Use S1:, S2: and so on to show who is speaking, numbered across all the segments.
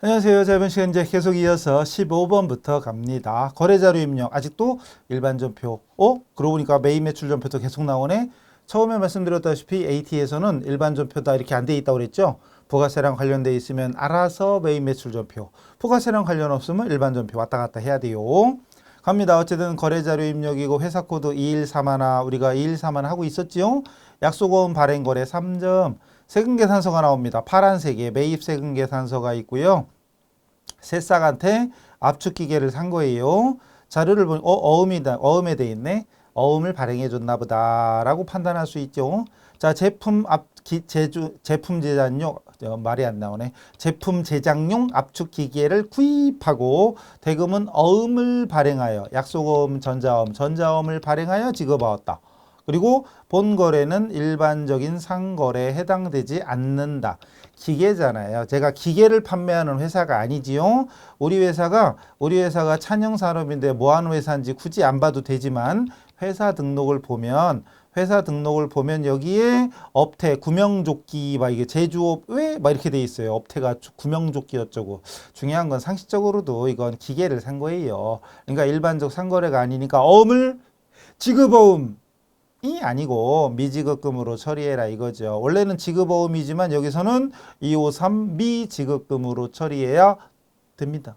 S1: 안녕하세요. 자, 이번 시간 이제 계속 이어서 15번부터 갑니다. 거래자료 입력. 아직도 일반 전표. 그러고 보니까 메인 매출 전표도 계속 나오네. 처음에 말씀드렸다시피 AT에서는 일반 전표다 이렇게 안 돼 있다고 그랬죠. 부가세랑 관련돼 있으면 알아서 메인 매출 전표. 부가세랑 관련 없으면 일반 전표 왔다 갔다 해야 돼요. 갑니다. 어쨌든 거래자료 입력이고 회사 코드 2131 우리가 2131 하고 있었지요. 약속원 발행 거래 3점. 세금 계산서가 나옵니다. 파란색에 매입 세금 계산서가 있고요. 새싹한테 압축 기계를 산 거예요. 자료를 보니 어음에 돼 있네. 어음을 발행해 줬나 보다라고 판단할 수 있죠. 자, 제품 제작용 말이 안 나오네. 제품 제작용 압축 기계를 구입하고 대금은 어음을 발행하여 약속어음, 전자어음을 발행하여 지급하였다. 그리고 본거래는 일반적인 상거래에 해당되지 않는다. 기계잖아요. 제가 기계를 판매하는 회사가 아니지요. 우리 회사가 찬영산업인데 뭐하는 회사인지 굳이 안 봐도 되지만 회사 등록을 보면 여기에 업태, 구명조끼, 막 이게 제조업 막 이렇게 돼 있어요. 업태가 구명조끼 어쩌고. 중요한 건 상식적으로도 이건 기계를 산 거예요. 그러니까 일반적 상거래가 아니니까 어음을 지급어음 이 아니고 미지급금으로 처리해라 이거죠. 원래는 지급어음이지만 여기서는 253 미지급금으로 처리해야 됩니다.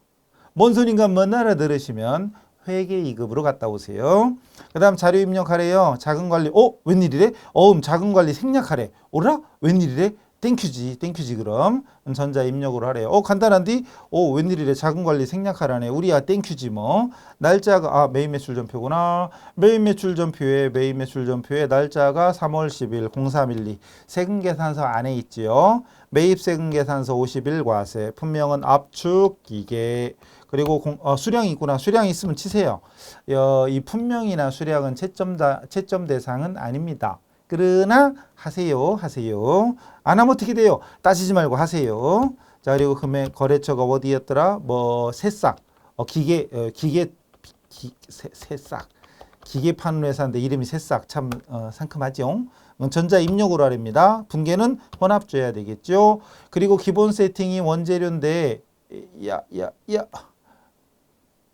S1: 뭔 소린가 뭔 알아들으시면 회계이급으로 갔다 오세요. 그 다음 자료 입력하래요. 자금관리 웬일이래? 자금관리 생략하래. 오라? 웬일이래? 땡큐지 그럼 전자 입력으로 하래요. 간단한디? 웬일이래? 자금관리 생략하라네. 우리야 땡큐지 뭐. 날짜가 메인 매출 전표구나. 메인 매출 전표에 날짜가 3월 10일 0312 세금 계산서 안에 있지요. 매입 세금 계산서 50일 과세. 분명은 압축 기계. 그리고 수량이 있구나. 수량이 있으면 치세요. 이 분명이나 수량은 채점 대상은 아닙니다. 그러나 하세요. 안 하면 어떻게 돼요? 따지지 말고 하세요. 자, 그리고 금액 거래처가 어디였더라? 새싹. 새싹. 기계 파는 회사인데 이름이 새싹. 참 상큼하죠? 전자 입력으로 하랍니다. 분계는 혼합줘야 되겠죠? 그리고 기본 세팅이 원재료인데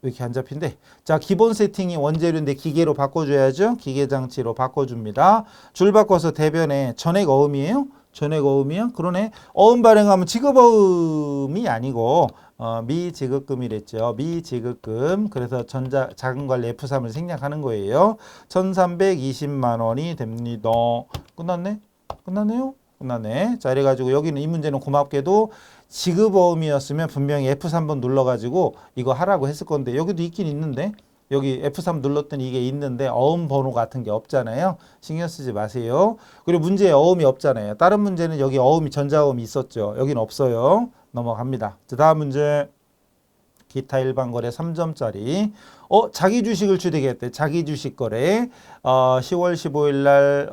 S1: 왜 이렇게 안 잡힌데? 자, 기본 세팅이 원재료인데 기계로 바꿔줘야죠. 기계 장치로 바꿔줍니다. 줄 바꿔서 대변에 전액 어음이에요? 그러네. 어음 발행하면 지급어음이 아니고 미지급금이랬죠. 미지급금. 그래서 자금관리 F3을 생략하는 거예요. 1320만 원이 됩니다. 끝났네요? 끝나네. 자, 이래가지고 여기는 이 문제는 고맙게도 지급어음이었으면 분명히 F3번 눌러가지고 이거 하라고 했을 건데 여기도 있긴 있는데 여기 F3 눌렀더니 이게 있는데 어음 번호 같은 게 없잖아요. 신경 쓰지 마세요. 그리고 문제에 어음이 없잖아요. 다른 문제는 여기 전자어음이 있었죠. 여긴 없어요. 넘어갑니다. 자, 다음 문제. 기타 일반 거래 3점짜리. 자기 주식을 취득했대. 자기 주식 거래. 10월 15일 날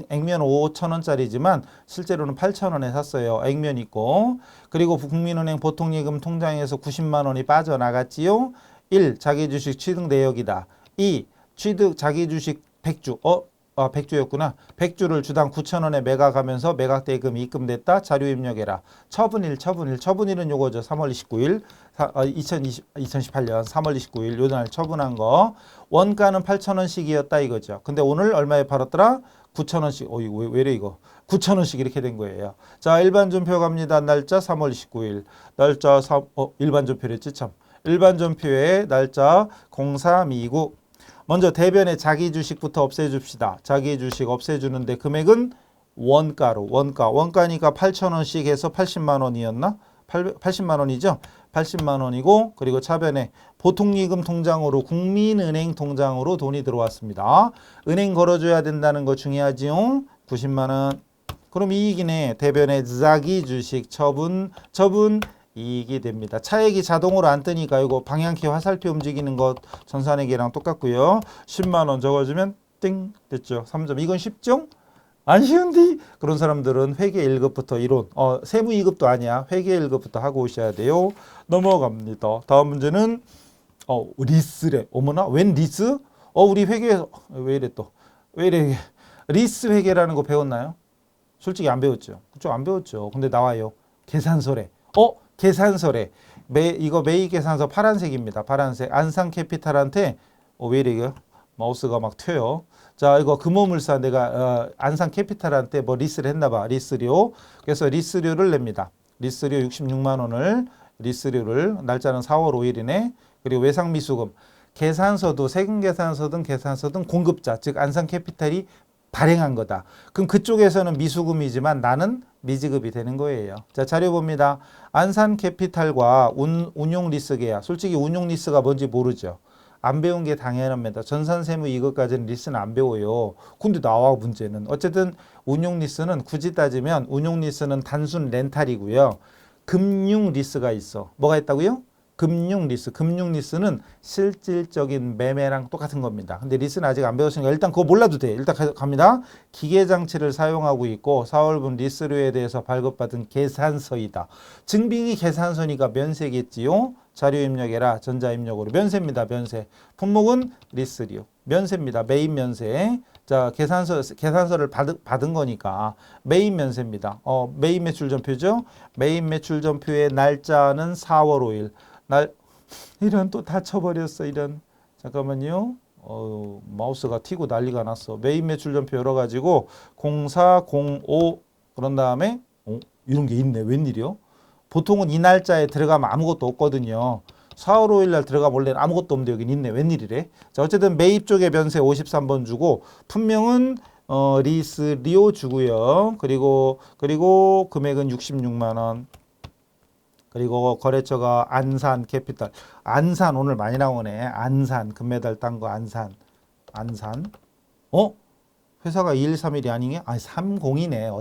S1: 액면 5,000원짜리지만 실제로는 8,000원에 샀어요. 액면 있고. 그리고 국민은행 보통예금 통장에서 90만 원이 빠져나갔지요. 1. 자기 주식 취득 내역이다. 2. 취득 자기 주식 100주. 100주였구나. 100주를 주당 9,000원에 매각하면서 매각대금이 입금됐다. 자료 입력해라. 처분일은 요거죠. 3월 29일. 2018년 3월 29일 요날 처분한 거. 원가는 8,000원씩이었다 이거죠. 근데 오늘 얼마에 팔았더라? 9,000원씩. 왜래 이거? 9,000원씩 이렇게 된 거예요. 자, 일반 전표 갑니다. 날짜 3월 29일. 날짜 일반 전표랬지 참. 일반 전표의 날짜 0329. 먼저 대변에 자기 주식부터 없애줍시다. 자기 주식 없애주는데 금액은 원가니까 8,000원씩 해서 80만 원이었나? 80만 원이죠. 80만 원이고 그리고 차변에 보통예금 통장으로 국민은행 통장으로 돈이 들어왔습니다. 은행 걸어줘야 된다는 거 중요하지요. 90만 원. 그럼 이익이네. 대변에 자기 주식 처분 이익이 됩니다. 차액이 자동으로 안 뜨니까 이거 방향키 화살표 움직이는 것 전산회계랑 똑같고요. 10만 원 적어주면 띵 됐죠. 3점. 이건 쉽죠? 안 쉬운디? 그런 사람들은 회계 1급부터 이론, 세무 2급도 아니야. 회계 1급부터 하고 오셔야 돼요. 넘어갑니다. 다음 문제는 리스래. 어머나, 웬 리스? 우리 회계에서 왜 이래 또? 왜 이래? 리스 회계라는 거 배웠나요? 솔직히 안 배웠죠. 그쪽 안 배웠죠. 근데 나와요. 계산서래. 계산서래. 이거 매입 계산서 파란색입니다. 파란색. 안산캐피탈한테 왜 이래요? 마우스가 막 튀어요. 자, 이거 금호물산 내가 안산캐피탈한테 뭐 리스를 했나 봐. 리스료. 그래서 리스료를 냅니다. 리스료 66만 원을 리스료를 날짜는 4월 5일이네. 그리고 외상미수금. 계산서도 세금 계산서든 공급자 즉 안산캐피탈이 발행한 거다. 그럼 그쪽에서는 미수금이지만 나는 미지급이 되는 거예요. 자, 자료 봅니다. 안산캐피탈과 운용리스 계약. 솔직히 운용리스가 뭔지 모르죠. 안 배운 게 당연합니다. 전산세무 이것까지는 리스는 안 배워요. 근데 나와 문제는. 어쨌든 운용리스는 굳이 따지면 운용리스는 단순 렌탈이고요. 금융리스가 있어. 뭐가 있다고요? 금융리스. 금융리스는 실질적인 매매랑 똑같은 겁니다. 근데 리스는 아직 안 배웠으니까 일단 그거 몰라도 돼. 일단 갑니다. 기계장치를 사용하고 있고 4월분 리스료에 대해서 발급받은 계산서이다. 증빙이 계산서니까 면세겠지요. 자료 입력해라. 전자입력으로. 면세입니다. 면세. 품목은 리스료. 면세입니다. 매입 면세. 자, 계산서를 받은 거니까 매입 면세입니다. 매입 매출 전표죠. 매입 매출 전표의 날짜는 4월 5일. 이런 또 다쳐버렸어. 이런. 잠깐만요. 마우스가 튀고 난리가 났어. 매입 매출 전표 열어가지고 0405 그런 다음에 이런 게 있네. 웬일이요? 보통은 이 날짜에 들어가면 아무것도 없거든요. 4월 5일 날 들어가면 원래는 아무것도 없는데 여긴 있네. 웬일이래? 자, 어쨌든 매입 쪽에 면세 53번 주고 품명은 리스리오 주고요. 그리고 금액은 66만 원. 그리고 거래처가 안산캐피탈. 안산 오늘 많이 나오네. 안산 금메달 딴 거 안산. 회사가 2131이 아니냐? 아니 30이네.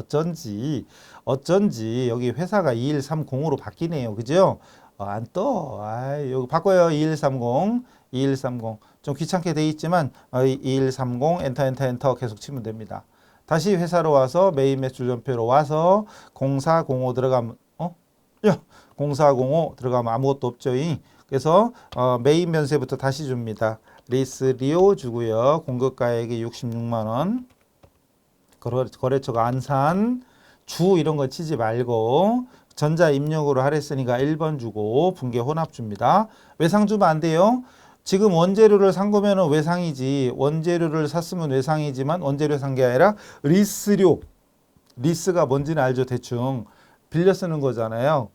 S1: 어쩐지 여기 회사가 2130으로 바뀌네요. 그죠? 안 떠. 여기 바꿔요. 2130. 좀 귀찮게 돼 있지만 2130 엔터 계속 치면 됩니다. 다시 회사로 와서 매입 매출 전표로 와서 0405 들어가면 0405 들어가면 아무것도 없죠. 그래서 매입 면세부터 다시 줍니다. 리스리오 주고요. 공급가액이 66만 원. 거래처가 안산. 주 이런 거 치지 말고 전자 입력으로 하랬으니까 1번 주고 분계 혼합 줍니다. 외상 주면 안 돼요. 지금 원재료를 산 거면은 외상이지. 원재료를 샀으면 외상이지만 원재료 산 게 아니라 리스료. 리스가 뭔지는 알죠. 대충 빌려 쓰는 거잖아요.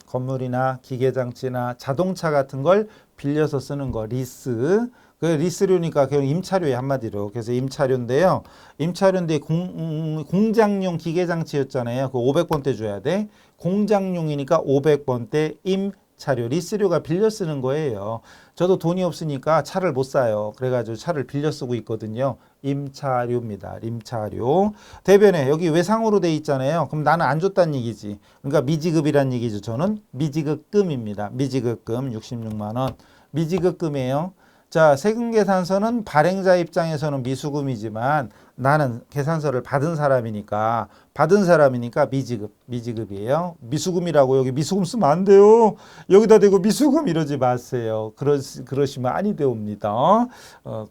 S1: 건물이나 기계장치나 자동차 같은 걸 빌려서 쓰는 거 리스. 그 리스료니까 그냥 임차료에 한마디로. 그래서 임차료인데요. 임차료인데 공장용 기계장치였잖아요. 그 500번대 줘야 돼. 공장용이니까 500번대 임차료. 리스료가 빌려 쓰는 거예요. 저도 돈이 없으니까 차를 못 사요. 그래가지고 차를 빌려 쓰고 있거든요. 임차료입니다. 임차료. 대변에 여기 외상으로 돼 있잖아요. 그럼 나는 안 줬다는 얘기지. 그러니까 미지급이란 얘기죠. 저는 미지급금입니다. 미지급금 66만 원. 미지급금이에요. 자, 세금계산서는 발행자 입장에서는 미수금이지만 나는 계산서를 받은 사람이니까 미지급이에요. 미수금이라고 여기 미수금 쓰면 안 돼요. 여기다 대고 미수금 이러지 마세요. 그러시면 아니 되옵니다.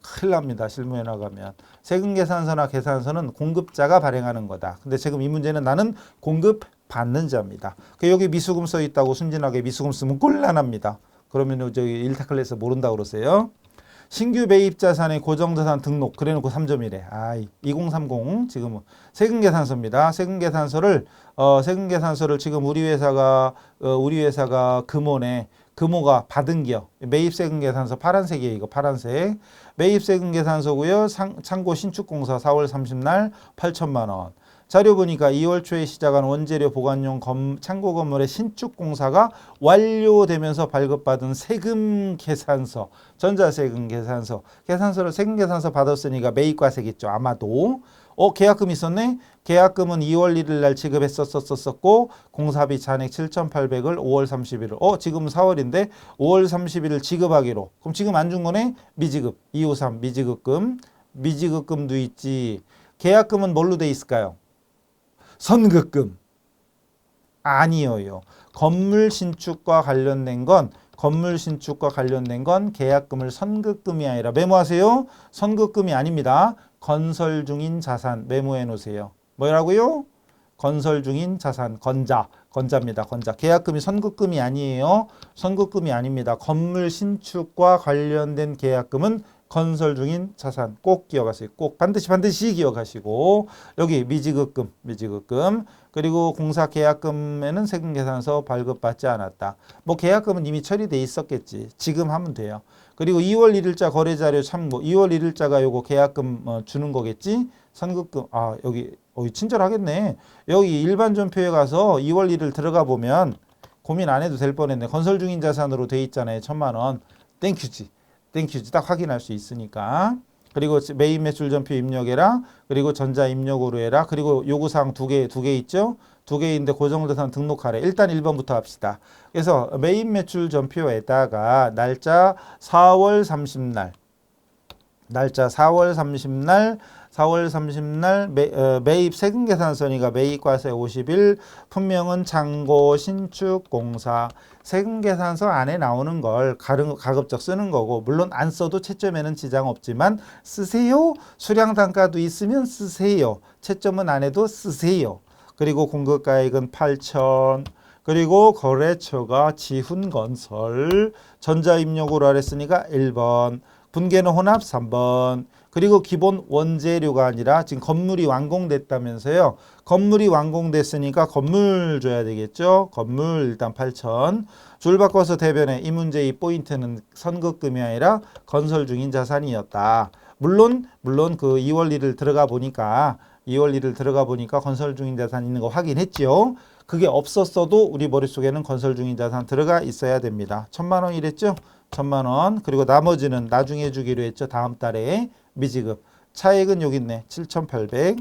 S1: 큰일 납니다. 실무에 나가면. 세금계산서나 계산서는 공급자가 발행하는 거다. 근데 지금 이 문제는 나는 공급 받는 자입니다. 여기 미수금 써 있다고 순진하게 미수금 쓰면 곤란합니다. 그러면 저기 일타클래스 모른다 그러세요. 신규 매입 자산의 고정자산 등록 그래놓고 3점이래. 2030 지금 세금계산서입니다. 세금계산서를 지금 우리 회사가 금호네. 금호가 받은 기업 매입세금계산서 파란색이에요. 이거 파란색 매입세금계산서고요. 창고 신축공사 4월 30날 8천만 원. 자료 보니까 2월 초에 시작한 원재료 보관용 창고 건물의 신축 공사가 완료되면서 발급받은 세금 계산서, 전자세금 계산서, 계산서를 세금 계산서 받았으니까 매입과세겠죠. 아마도. 계약금 있었네? 계약금은 2월 1일 날 지급했었고 공사비 잔액 7,800을 5월 31일. 지금 4월인데 5월 31일 지급하기로. 그럼 지금 안 준 거네? 미지급. 253 미지급금. 미지급금도 있지. 계약금은 뭘로 돼 있을까요? 선급금. 아니에요. 건물 신축과 관련된 건 계약금을 선급금이 아니라 메모하세요. 선급금이 아닙니다. 건설 중인 자산 메모해 놓으세요. 뭐라고요? 건설 중인 자산, 건자. 건자입니다. 건자. 계약금이 선급금이 아니에요. 선급금이 아닙니다. 건물 신축과 관련된 계약금은 건설 중인 자산 꼭 기억하세요. 꼭 반드시 기억하시고 여기 미지급금 그리고 공사 계약금에는 세금계산서 발급받지 않았다. 뭐 계약금은 이미 처리돼 있었겠지. 지금 하면 돼요. 그리고 2월 1일자 거래자료 참고 2월 1일자가 요거 계약금 주는 거겠지. 선급금 여기 친절하겠네. 여기 일반 전표에 가서 2월 1일 들어가 보면 고민 안 해도 될 뻔했네. 건설 중인 자산으로 돼 있잖아요. 1,000만 원. 땡큐지. 딱 확인할 수 있으니까. 그리고 매입 매출 전표 입력해라. 그리고 전자 입력으로 해라. 그리고 요구사항 두 개 있죠. 두 개인데 고정자산 등록하래. 일단 1번부터 합시다. 그래서 매입 매출 전표에다가 날짜 4월 30날 매입 세금계산서니까 매입과세 50일 분명은 창고 신축 공사 세금계산서 안에 나오는 걸 가급적 쓰는 거고 물론 안 써도 채점에는 지장 없지만 쓰세요. 수량단가도 있으면 쓰세요. 채점은 안 해도 쓰세요. 그리고 공급가액은 8천 그리고 거래처가 지훈건설 전자입력으로 하랬으니까 1번 분계는 혼합 3번 그리고 기본 원재료가 아니라 지금 건물이 완공됐다면서요. 건물이 완공됐으니까 건물 줘야 되겠죠. 건물 일단 8천 줄 바꿔서 대변에 이 문제의 포인트는 선급금이 아니라 건설 중인 자산이었다. 물론 그 2월 1일 들어가 보니까 건설 중인 자산 있는 거 확인했죠. 그게 없었어도 우리 머릿속에는 건설 중인 자산 들어가 있어야 됩니다. 1,000만 원이랬죠. 1,000만 원. 그리고 나머지는 나중에 주기로 했죠. 다음 달에 미지급. 차액은 여기 있네. 7,800.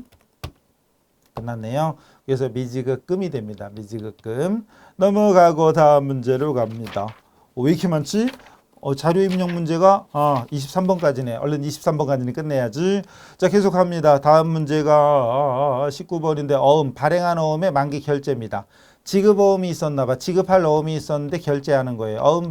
S1: 끝났네요. 그래서 미지급금이 됩니다. 미지급금. 넘어가고 다음 문제로 갑니다. 왜 이렇게 많지? 자료 입력 문제가 23번까지네. 얼른 23번까지는 끝내야지. 자, 계속합니다. 다음 문제가 19번인데 발행한 어음의 만기 결제입니다. 지급 어음이 있었나 봐. 지급할 어음이 있었는데 결제하는 거예요. 어음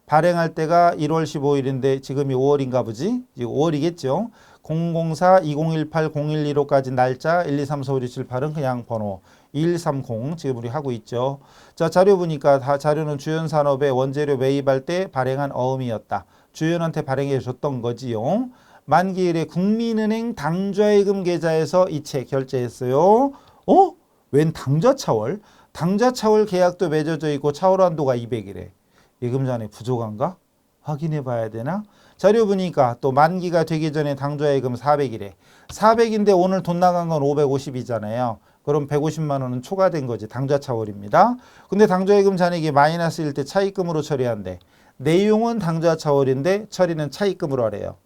S1: 발행할 때가 1월 15일인데 지금이 5월인가 보지? 5월이겠죠. 004, 2018, 0115까지 날짜 1, 2, 3, 4, 5, 6, 7, 8은 그냥 번호 2130 지금 우리 하고 있죠. 자, 자료 보니까 자료는 주연산업의 원재료 매입할 때 발행한 어음이었다. 주연한테 발행해 줬던 거지요. 만기일에 국민은행 당좌예금 계좌에서 이체 결제했어요. 웬 당좌차월? 당좌차월 계약도 맺어져 있고 차월 한도가 200일에. 예금잔액 부족한가? 확인해 봐야 되나? 자료 보니까 또 만기가 되기 전에 당좌예금 400일에 400인데 오늘 돈 나간 건 550이잖아요. 그럼 150만 원은 초과된 거지. 당좌차월입니다. 근데 당좌예금 잔액이 마이너스일 때 차입금으로 처리한대. 내용은 당좌차월인데 처리는 차입금으로 하래요.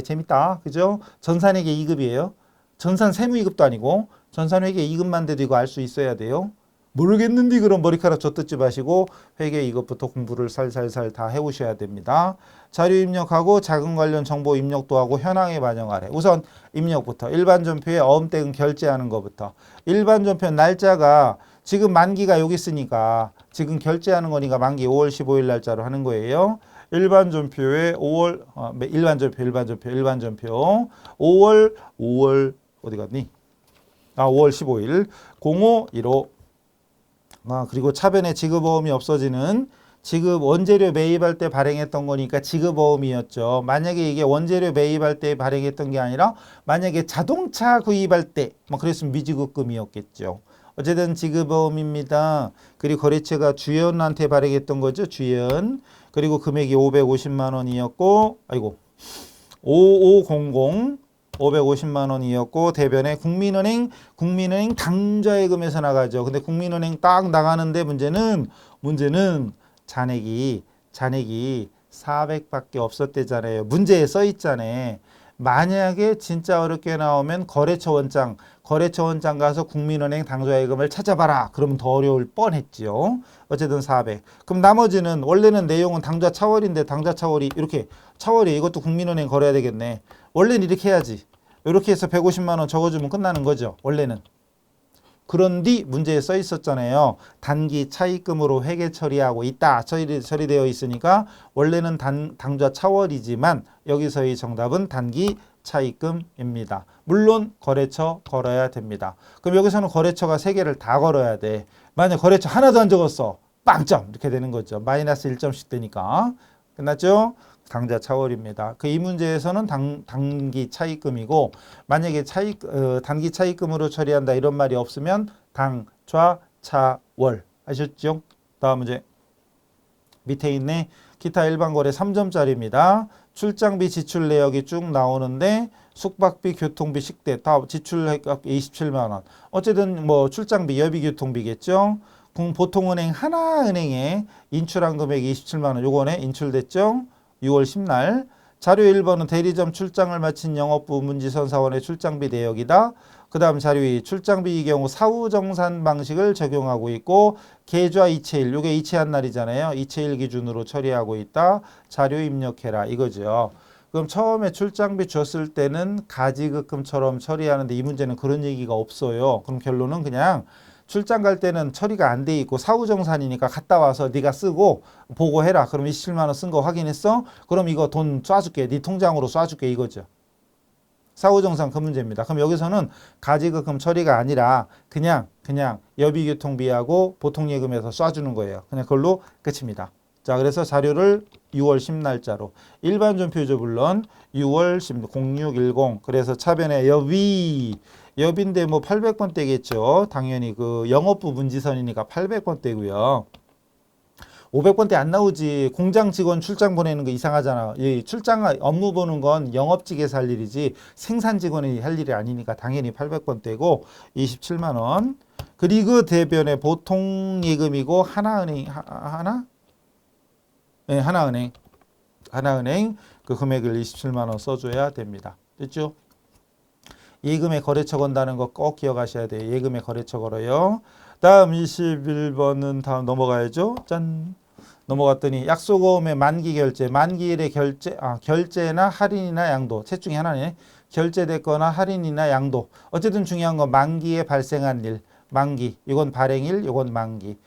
S1: 재밌다. 그죠? 전산회계 2급이에요. 전산 세무이급도 아니고 전산회계 2급만 돼도 이거 알 수 있어야 돼요. 모르겠는데 그럼 머리카락 젖뜯지 마시고 회계 이것부터 공부를 살살살 다 해오셔야 됩니다. 자료 입력하고 자금 관련 정보 입력도 하고 현황에 반영하래. 우선 입력부터 일반 전표에 어음댁은 결제하는 것부터. 일반 전표 날짜가 지금 만기가 여기 있으니까 지금 결제하는 거니까 만기 5월 15일 날짜로 하는 거예요. 일반 전표에 5월 일반 전표 5월 어디 갔니? 5월 15일 0515 그리고 차변에 지급어음이 없어지는 지급 원재료 매입할 때 발행했던 거니까 지급어음이었죠. 만약에 이게 원재료 매입할 때 발행했던 게 아니라 만약에 자동차 구입할 때 그랬으면 미지급금이었겠죠. 어쨌든 지급어음입니다. 그리고 거래처가 주연한테 발행했던 거죠. 주연. 그리고 금액이 550만 원이었고 5500 550만 원이었고 대변에 국민은행 당좌예금에서 나가죠. 근데 국민은행 딱 나가는데 문제는 잔액이 400밖에 없었대잖아요. 문제에 써 있잖아요. 만약에 진짜 어렵게 나오면 거래처 원장 가서 국민은행 당좌예금을 찾아봐라. 그러면 더 어려울 뻔했지요. 어쨌든 400. 그럼 나머지는 원래는 내용은 당좌 차월인데 당좌 차월이 이렇게 차월이 이것도 국민은행 걸어야 되겠네. 원래는 이렇게 해야지. 이렇게 해서 150만 원 적어주면 끝나는 거죠. 원래는. 그런데 문제에 써 있었잖아요. 단기 차입금으로 회계 처리하고 있다. 처리되어 있으니까 원래는 당좌 차월이지만 여기서의 정답은 단기 차입금입니다. 물론 거래처 걸어야 됩니다. 그럼 여기서는 거래처가 3개를 다 걸어야 돼. 만약 거래처 하나도 안 적었어. 빵점 이렇게 되는 거죠. 마이너스 1점씩 되니까. 끝났죠? 당좌 차월입니다. 그 이 문제에서는 단기 차입금이고 만약에 단기 차입금으로 처리한다 이런 말이 없으면 당좌 차월. 아셨죠? 다음 문제. 밑에 있네. 기타 일반 거래 3점짜리입니다. 출장비 지출 내역이 쭉 나오는데 숙박비, 교통비, 식대 다 지출액 27만 원. 어쨌든 뭐 출장비, 여비 교통비겠죠. 보통은행 하나은행에 인출한 금액이 27만 원. 요거네 인출됐죠. 6월 10날. 자료 1번은 대리점 출장을 마친 영업부 문지선 사원의 출장비 내역이다. 그 다음 자료 2 출장비의 경우 사후정산 방식을 적용하고 있고 계좌 이체일 요게 이체한 날이잖아요. 이체일 기준으로 처리하고 있다. 자료 입력해라 이거죠. 그럼 처음에 출장비 줬을 때는 가지급금처럼 처리하는데 이 문제는 그런 얘기가 없어요. 그럼 결론은 그냥 출장 갈 때는 처리가 안 돼 있고 사후정산이니까 갔다 와서 네가 쓰고 보고해라. 그럼 27만 원 쓴 거 확인했어? 그럼 이거 돈 쏴줄게. 네 통장으로 쏴줄게 이거죠. 사후정산 그 문제입니다. 그럼 여기서는 가지급금 처리가 아니라 그냥 여비교통비하고 보통예금에서 쏴주는 거예요. 그냥 그걸로 끝입니다. 자, 그래서 자료를 6월 10날짜로 일반 전표죠. 물론 6월 10 0610 그래서 차변에 여비인데 뭐 800번대겠죠. 당연히 그 영업부 문지선이니까 800번대고요. 500번대 안 나오지. 공장 직원 출장 보내는 거 이상하잖아. 이 출장 업무 보는 건 영업직에서 할 일이지 생산 직원이 할 일이 아니니까 당연히 800번대고 27만 원. 그리고 대변에 보통 예금이고 하나은행 네, 하나은행 그 금액을 27만 원 써줘야 됩니다. 됐죠? 예금에 거래처 건다는 거 꼭 기억하셔야 돼요. 예금에 거래처 걸어요. 다음 21번은 다음 넘어가야죠. 짠. 넘어갔더니 약속어음의 만기 결제, 만기일의 결제나 할인이나 양도. 셋 중에 하나네. 결제됐거나 할인이나 양도. 어쨌든 중요한 건 만기에 발생한 일. 만기. 이건 발행일, 이건 만기.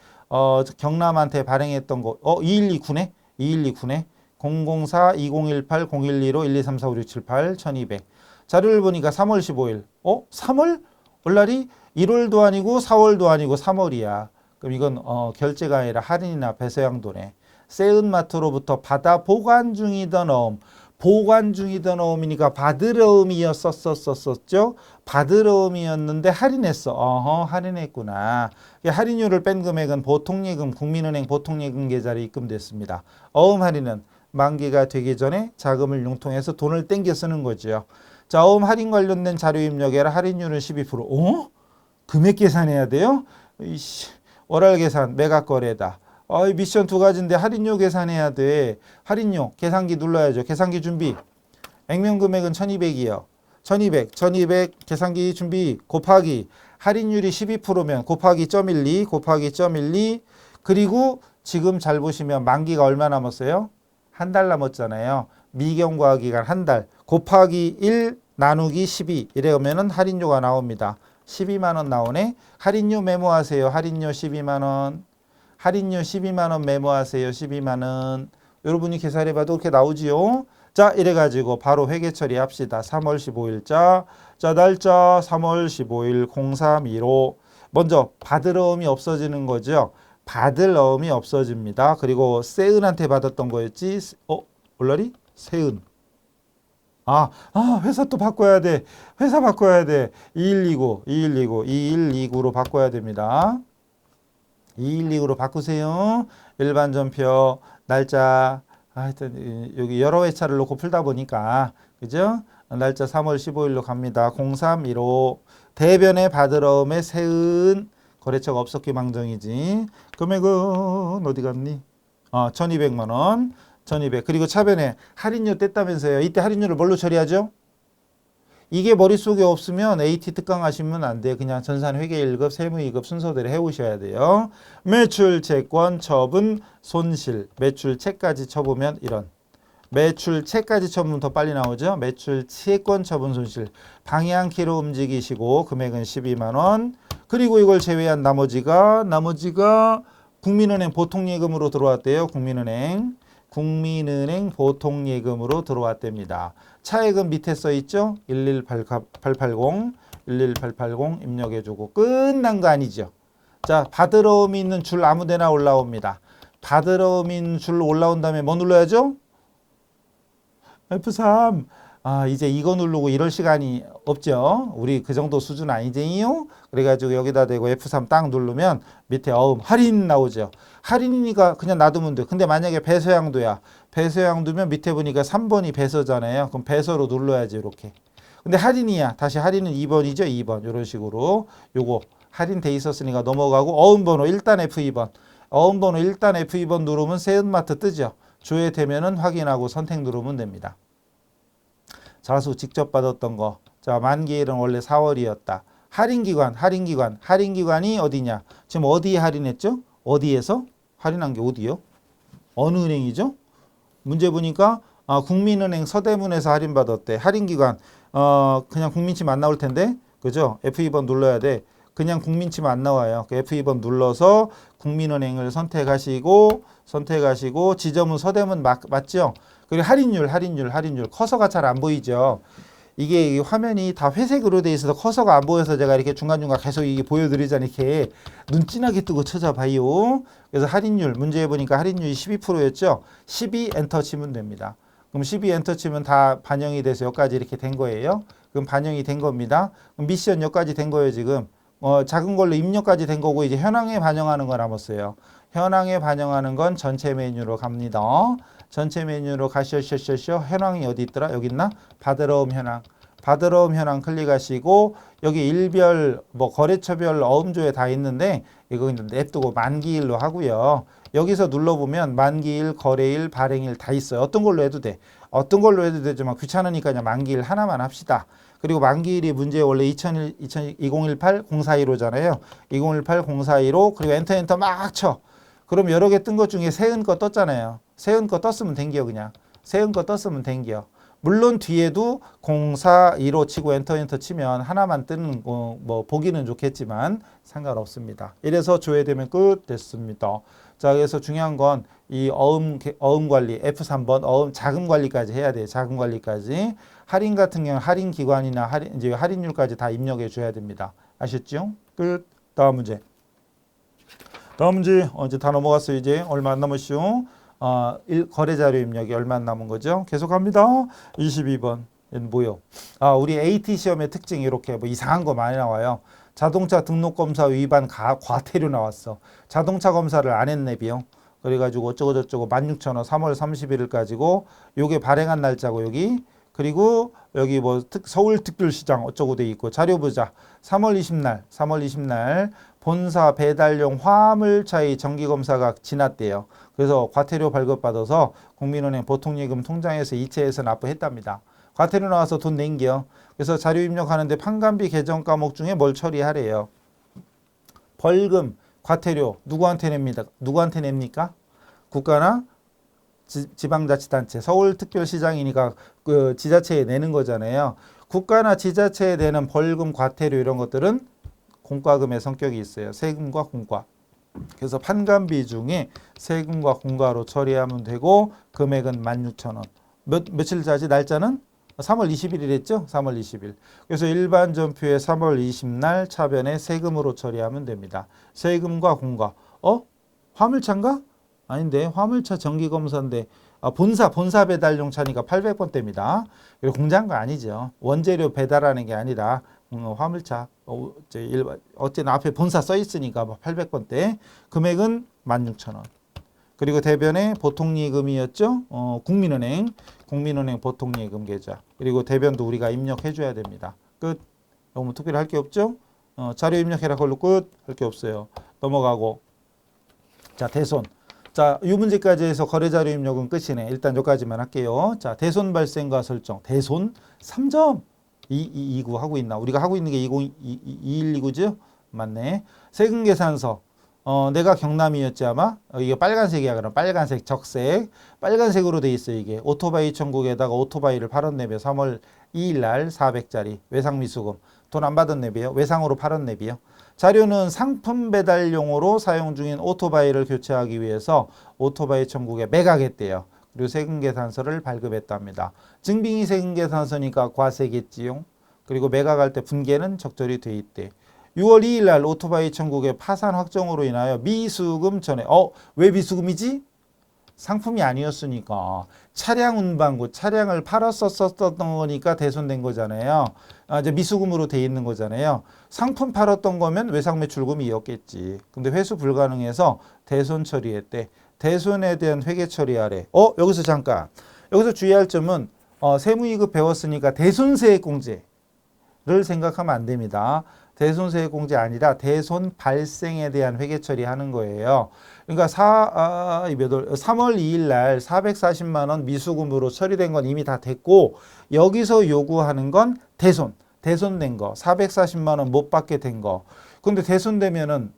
S1: 경남한테 발행했던 거. 2129네. 2129네. 004-2018-012로 12345678 1200. 자료를 보니까 3월 15일. 3월? 월날이 1월도 아니고 4월도 아니고 3월이야. 그럼 이건 결제가 아니라 할인이나 배서양도네. 세은마트로부터 받아 보관 중이던 어음. 보관 중이던 어음이니까 받으러 어음이었었죠. 받으러 어음이었는데 할인했어. 할인했구나. 할인율을 뺀 금액은 보통예금, 국민은행 보통예금 계좌로 입금됐습니다. 어음 할인은 만기가 되기 전에 자금을 융통해서 돈을 땡겨 쓰는 거죠. 자, 어음 할인 관련된 자료 입력에라. 할인율은 12%. 금액 계산해야 돼요? 월할 계산, 매각 거래다. 미션 2가지인데 할인료 계산해야 돼. 할인료, 계산기 눌러야죠. 계산기 준비. 액면 금액은 1200이요. 1200 계산기 준비 곱하기 할인율이 12%면 곱하기 0.12 곱하기 0.12 그리고 지금 잘 보시면 만기가 얼마 남았어요? 한 달 남았잖아요. 미경과학 기간 한 달 곱하기 1 나누기 12 이러면은 할인료가 나옵니다. 12만 원 나오네. 할인료 메모하세요. 할인료 12만 원. 할인료 12만 원 메모하세요. 12만 원. 여러분이 계산해 봐도 그렇게 나오지요. 자, 이래 가지고 바로 회계 처리합시다. 3월 15일자. 자, 날짜 3월 15일 0315. 먼저 받을 어음이 없어지는 거죠. 받을 어음이 없어집니다. 그리고 세은한테 받았던 거였지. 올라리? 세은. 회사 또 바꿔야 돼. 회사 바꿔야 돼. 2129로 바꿔야 됩니다. 2129로 바꾸세요. 일반 전표, 날짜. 하여튼, 여기 여러 회차를 놓고 풀다 보니까, 그죠? 날짜 3월 15일로 갑니다. 0315. 대변에 받으러움의 세은. 거래처가 없었기 망정이지. 금액은 어디 갔니? 1200만 원. 1200. 그리고 차변에 할인료 뗐다면서요. 이때 할인료를 뭘로 처리하죠? 이게 머릿속에 없으면 AT 특강 하시면 안 돼요. 그냥 전산 회계 1급, 세무 2급 순서대로 해오셔야 돼요. 매출, 채권, 처분, 손실. 매출, 채까지 쳐보면 이런. 매출, 채까지 쳐보면 더 빨리 나오죠. 매출, 채권, 처분, 손실. 방향키로 움직이시고 금액은 12만 원. 그리고 이걸 제외한 나머지가 국민은행 보통예금으로 들어왔대요. 국민은행 보통예금으로 들어왔답니다. 차액은 밑에 써 있죠. 118880 11880 입력해주고 끝난 거 아니죠. 자, 받으러 옴이 있는 줄 아무데나 올라옵니다. 받으러 옴이 있는 줄 올라온 다음에 뭐 눌러야죠? F3. 아, 이제 이거 누르고 이럴 시간이 없죠. 우리 그 정도 수준 아니제요. 그래가지고 여기다 대고 F3 딱 누르면 밑에 어음 할인 나오죠. 할인이니까 그냥 놔두면 돼. 근데 만약에 배서양도야. 배서양도면 밑에 보니까 3번이 배서잖아요. 그럼 배서로 눌러야지 이렇게. 근데 할인이야. 다시 할인은 2번이죠. 2번 이런 식으로 요거 할인돼 있었으니까 넘어가고 어음번호 일단 F2번. 어음번호 일단 F2번 누르면 세은마트 뜨죠. 조회되면은 확인하고 선택 누르면 됩니다. 자수 직접 받았던 거. 자, 만기일은 원래 4월이었다. 할인기관이 어디냐? 지금 어디에 할인했죠? 어디에서? 할인한 게 어디요? 어느 은행이죠? 문제 보니까 국민은행 서대문에서 할인받았대. 할인기관 그냥 국민치면 안 나올 텐데, 그죠? F2번 눌러야 돼. 그냥 국민치면 안 나와요. F2번 눌러서 국민은행을 선택하시고 지점은 서대문 맞죠? 그리고 할인율 커서가 잘 안 보이죠. 이게 화면이 다 회색으로 돼 있어서 커서가 안 보여서 제가 이렇게 중간중간 계속 이게 보여드리자니 이렇게 눈 진하게 뜨고 찾아봐요. 그래서 할인율 문제에 보니까 할인율이 12%였죠. 12 엔터 치면 됩니다. 그럼 12 엔터 치면 다 반영이 돼서 여기까지 이렇게 된 거예요. 그럼 반영이 된 겁니다. 그럼 미션 여기까지 된 거예요 지금. 작은 걸로 입력까지 된 거고 이제 현황에 반영하는 거 남았어요. 현황에 반영하는 건 전체 메뉴로 갑니다. 전체 메뉴로 가셔 현황이 어디 있더라? 여기 있나? 받으러 옴 현황 클릭하시고 여기 일별 거래처별 어음조에 다 있는데 이거 냅두고 만기일로 하고요. 여기서 눌러보면 만기일, 거래일, 발행일 다 있어요. 어떤 걸로 해도 돼. 어떤 걸로 해도 되지만 귀찮으니까 그냥 만기일 하나만 합시다. 그리고 만기일이 문제 원래 2018-0415잖아요. 2018-0415 그리고 엔터 막 쳐. 그럼 여러 개 뜬 것 중에 세은 거 떴잖아요. 세은 거 떴으면 된겨 그냥. 세은 거 떴으면 된겨. 물론 뒤에도 0415 치고 엔터 치면 하나만 뜨는 거 보기는 좋겠지만 상관없습니다. 이래서 조회되면 끝 됐습니다. 자, 그래서 중요한 건 이 어음 관리 F3번 어음 자금 관리까지 해야 돼요. 자금 관리까지. 할인 같은 경우 할인 기관이나 이제 할인율까지 다 입력해 줘야 됩니다. 아셨죠? 끝. 다음 문제. 이제 다 넘어갔어요. 이제 얼마 안 남았죠? 거래 자료 입력이 얼마 안 남은 거죠? 계속 갑니다. 22번. 얘는 뭐요? 우리 AT 시험의 특징이 이렇게 이상한 거 많이 나와요. 자동차 등록 검사 위반 과태료 나왔어. 자동차 검사를 안 했네 비용. 그래가지고 어쩌고저쩌고 16,000원 3월 31일까지고 요게 발행한 날짜고 여기 그리고 여기 서울특별시장 어쩌고 돼 있고 자료 보자. 3월 20날 본사 배달용 화물차의 정기검사가 지났대요. 그래서 과태료 발급받아서 국민은행 보통예금 통장에서 이체해서 납부했답니다. 과태료 나와서 돈 낸겨. 그래서 자료 입력하는데 판관비 계정 과목 중에 뭘 처리하래요. 벌금, 과태료 누구한테 냅니까? 국가나 지방자치단체, 서울특별시장이니까 그 지자체에 내는 거잖아요. 국가나 지자체에 내는 벌금, 과태료 이런 것들은 공과금의 성격이 있어요. 세금과 공과. 그래서 판관비 중에 세금과 공과로 처리하면 되고 금액은 16,000원. 며칠자지 날짜는 3월 20일이 됐죠? 3월 20일. 그래서 일반 전표에 3월 20날 차변에 세금으로 처리하면 됩니다. 세금과 공과. 화물차인가? 아닌데 화물차 정기검사인데 본사 배달용 차니까 800번대입니다. 그리고 공장가 아니죠. 원재료 배달하는 게 아니라 화물차 어쨌든 앞에 본사 써 있으니까 800번대. 금액은 16,000원. 그리고 대변에 보통예금이었죠. 국민은행 보통예금 계좌. 그리고 대변도 우리가 입력해 줘야 됩니다. 끝. 너무 특별히 할 게 없죠. 자료 입력해라 걸로 끝. 할 게 없어요. 넘어가고. 자, 대손. 자, 이 문제까지 해서 거래자료 입력은 끝이네. 일단 여기까지만 할게요. 자, 대손 발생과 설정. 대손 3점. 2229 하고 있나? 우리가 하고 있는 게 2129죠? 맞네. 세금계산서. 내가 경남이었지 아마? 이게 빨간색이야. 그럼 빨간색 적색. 빨간색으로 돼 있어 이게. 오토바이 천국에다가 오토바이를 팔았네비요. 3월 2일 날 400짜리 외상미수금. 돈 안 받은 내비요. 외상으로 팔은 내비요. 자료는 상품 배달용으로 사용 중인 오토바이를 교체하기 위해서 오토바이 천국에 매각했대요. 그리고 세금계산서를 발급했답니다. 증빙이 세금계산서니까 과세겠지요. 그리고 매각할 때 분계는 적절히 돼 있대. 6월 2일 날 오토바이 천국의 파산 확정으로 인하여 미수금 전에 왜 미수금이지? 상품이 아니었으니까 차량 운반구 차량을 팔았었던 거니까 대손된 거잖아요. 이제 미수금으로 돼 있는 거잖아요. 상품 팔았던 거면 외상매출금이었겠지. 근데 회수 불가능해서 대손 처리했대. 대손에 대한 회계 처리하래. 여기서 잠깐. 여기서 주의할 점은 세무이급 배웠으니까 대손세액공제를 생각하면 안 됩니다. 대손세액공제 아니라 대손 발생에 대한 회계 처리하는 거예요. 그러니까 3월 2일 날 440만 원 미수금으로 처리된 건 이미 다 됐고 여기서 요구하는 건 대손된 거 440만 원 못 받게 된 거. 근데 대손되면은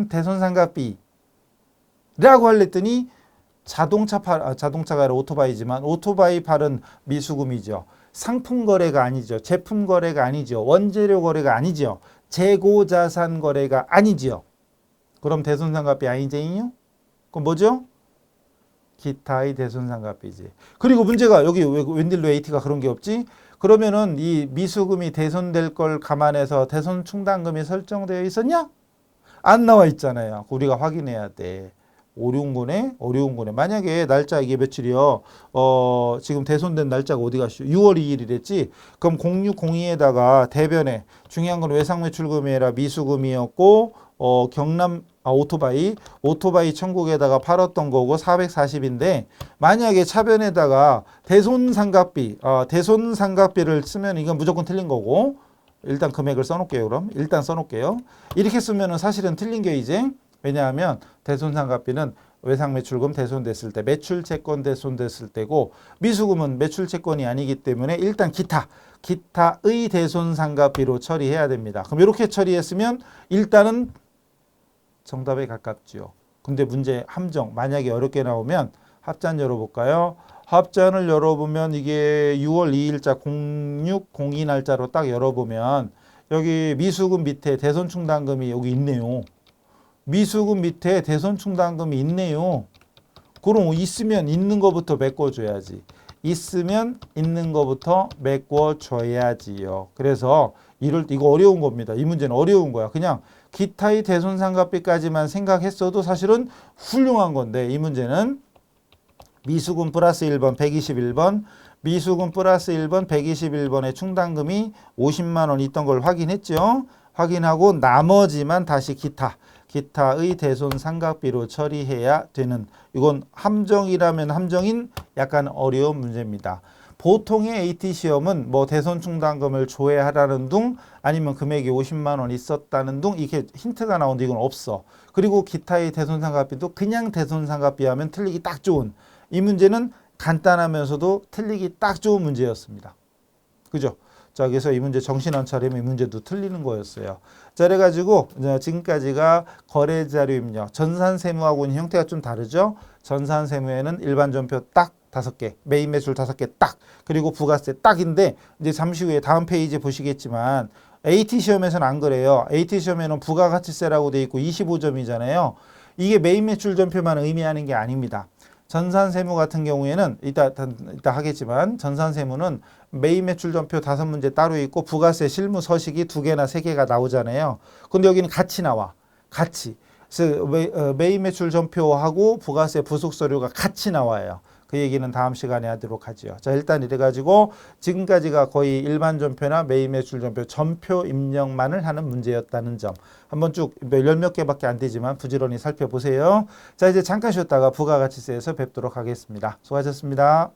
S1: 대손상가비라고 하랬더니 자동차가 아니라 오토바이지만 오토바이 팔은 미수금이죠. 상품 거래가 아니죠. 제품 거래가 아니죠. 원재료 거래가 아니죠. 재고자산 거래가 아니죠. 그럼 대손상가비 아니제요? 그럼 뭐죠? 기타의 대손상가비지. 그리고 문제가 여기 웬일로 AT가 그런 게 없지? 그러면은 이 미수금이 대손될 걸 감안해서 대손 충당금이 설정되어 있었냐? 안 나와 있잖아요. 우리가 확인해야 돼. 어려운 거네. 만약에 날짜 이게 며칠이요? 지금 대손된 날짜가 어디 가시죠? 6월 2일이랬지? 그럼 0602에다가 대변에 중요한 건 외상매출금이 아니라 미수금이었고 경남 오토바이 천국에다가 팔았던 거고 440인데 만약에 차변에다가 대손상각비를 쓰면 이건 무조건 틀린 거고 일단 금액을 써놓을게요. 그럼 일단 써놓을게요. 이렇게 쓰면은 사실은 틀린 게 이제 왜냐하면 대손상각비는 외상매출금 대손됐을 때 매출채권 대손됐을 때고 미수금은 매출채권이 아니기 때문에 일단 기타의 대손상각비로 처리해야 됩니다. 그럼 이렇게 처리했으면 일단은 정답에 가깝죠. 근데 문제 함정 만약에 어렵게 나오면 합잔 열어볼까요? 합잔을 열어보면 이게 6월 2일자 0602 날짜로 딱 열어보면 여기 미수금 밑에 대손충당금이 여기 있네요. 미수금 밑에 대손충당금이 있네요. 그럼 있으면 있는 거부터 메꿔줘야지. 있으면 있는 거부터 메꿔줘야지요. 그래서 이거 어려운 겁니다. 이 문제는 어려운 거야. 그냥 기타의 대손상각비까지만 생각했어도 사실은 훌륭한 건데 이 문제는 미수금 플러스 1번 121번 미수금 플러스 1번 121번의 충당금이 50만 원 있던 걸 확인했죠. 확인하고 나머지만 다시 기타의 대손상각비로 처리해야 되는 이건 함정이라면 함정인 약간 어려운 문제입니다. 보통의 AT 시험은 뭐 대손충당금을 조회하라는 둥 아니면 금액이 50만 원 있었다는 둥 이렇게 힌트가 나오는데 이건 없어. 그리고 기타의 대손상각비도 그냥 대손상각비 하면 틀리기 딱 좋은 이 문제는 간단하면서도 틀리기 딱 좋은 문제였습니다. 그죠? 자, 그래서 이 문제 정신 안 차리면 이 문제도 틀리는 거였어요. 자, 그래가지고 지금까지가 거래자료입력. 전산세무하고는 형태가 좀 다르죠? 전산세무에는 일반 전표 딱 5개, 메인 매출 5개 딱, 그리고 부가세 딱인데 이제 잠시 후에 다음 페이지 보시겠지만 AT 시험에서는 안 그래요. AT 시험에는 부가가치세라고 돼 있고 25점이잖아요. 이게 메인 매출 전표만 의미하는 게 아닙니다. 전산세무 같은 경우에는 이따 하겠지만 전산세무는 메인 매출 전표 5문제 따로 있고 부가세 실무 서식이 2개나 3개가 나오잖아요. 근데 여기는 같이 나와. 같이. 그래서 메인 매출 전표하고 부가세 부속 서류가 같이 나와요. 그 얘기는 다음 시간에 하도록 하죠. 자, 일단 이래가지고 지금까지가 거의 일반 전표나 메인 매출 전표 전표 입력만을 하는 문제였다는 점. 한번 쭉 몇 개밖에 안 되지만 부지런히 살펴보세요. 자, 이제 잠깐 쉬었다가 부가가치세에서 뵙도록 하겠습니다. 수고하셨습니다.